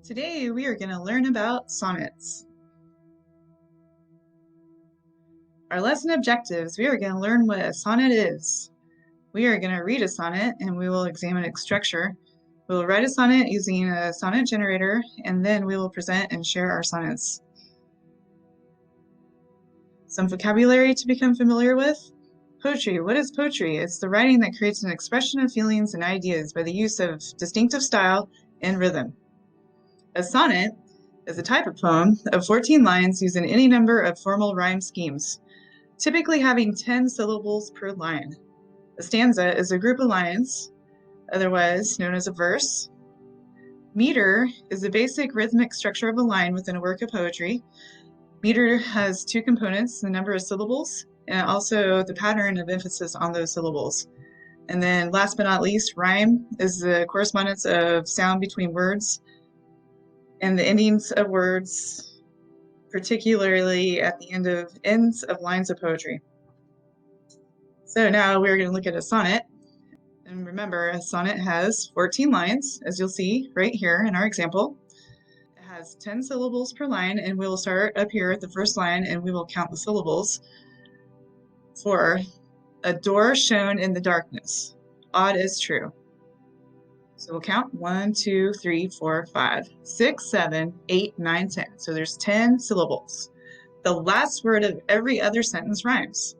Today we are going to learn about sonnets. Our lesson objectives, we are going to learn what a sonnet is. We are going to read a sonnet and we will examine its structure. We will write a sonnet using a sonnet generator, and then we will present and share our sonnets. Some vocabulary to become familiar with. Poetry. What is poetry? It's the writing that creates an expression of feelings and ideas by the use of distinctive style and rhythm. A sonnet is a type of poem of 14 lines using any number of formal rhyme schemes, typically having 10 syllables per line. A stanza is a group of lines, otherwise known as a verse. Meter is the basic rhythmic structure of a line within a work of poetry. Meter has two components, the number of syllables and also the pattern of emphasis on those syllables. And then last but not least, rhyme is the correspondence of sound between words and the endings of words, particularly at the ends of lines of poetry. So now we're going to look at a sonnet. And remember, a sonnet has 14 lines, as you'll see right here in our example. It has 10 syllables per line, and we'll start up here at the first line and we will count the syllables. For a door shown in the darkness, odd is true. So we'll count 1, 2, 3, 4, 5, 6, 7, 8, 9, 10. So there's 10 syllables. The last word of every other sentence rhymes.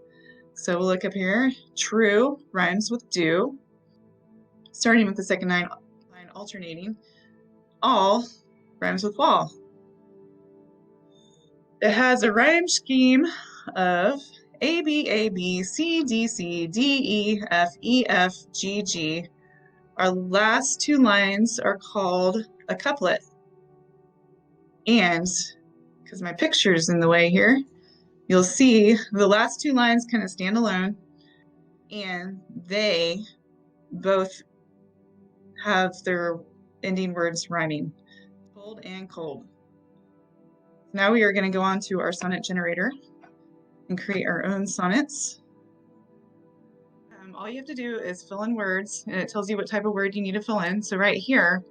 So we'll look up here. True rhymes with do. Starting with the second line alternating. All rhymes with wall. It has a rhyme scheme of A, B, A, B, C, D, C, D, E, F, E, F, G, G. Our last two lines are called a couplet. And because my picture's in the way here, you'll see the last two lines kind of stand alone, and they both have their ending words rhyming. Cold and cold. Now we are going to go on to our sonnet generator and create our own sonnets. All you have to do is fill in words, and it tells you what type of word you need to fill in. So right here,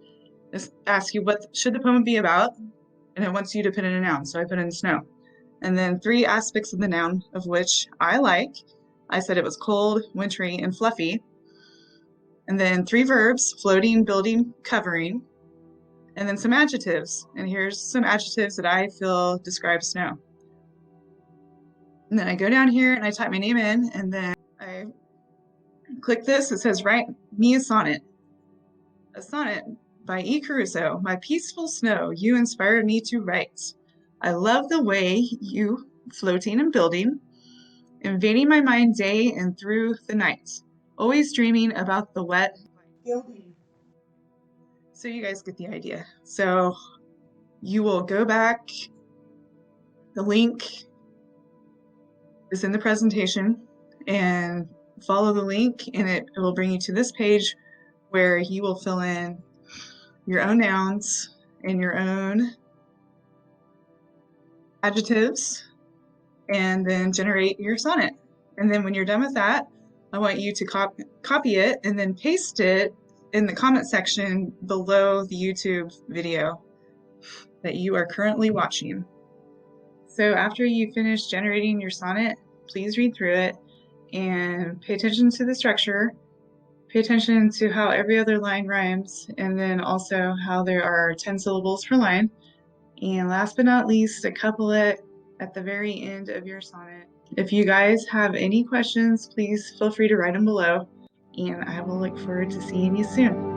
this asks you what should the poem be about, and it wants you to put in a noun. So I put in snow. And then 3 aspects of the noun, of which I like. I said it was cold, wintry, and fluffy. And then 3 verbs, floating, building, covering. And then some adjectives. And here's some adjectives that I feel describe snow. And then I go down here and I type my name in, and then I click this. It says, write me a sonnet. A sonnet by E. Caruso. My peaceful snow, you inspired me to write. I love the way you floating and building, invading my mind day and through the night, always dreaming about the wet building. So you guys get the idea. So you will go back. The link is in the presentation, and follow the link, and it will bring you to this page where you will fill in your own nouns and your own adjectives, and then generate your sonnet. And then when you're done with that, I want you to copy it and then paste it in the comment section below the YouTube video that you are currently watching. So after you finish generating your sonnet, please read through it and pay attention to the structure, pay attention to how every other line rhymes, and then also how there are 10 syllables per line. And last but not least, a couplet at the very end of your sonnet. If you guys have any questions, please feel free to write them below, and I will look forward to seeing you soon.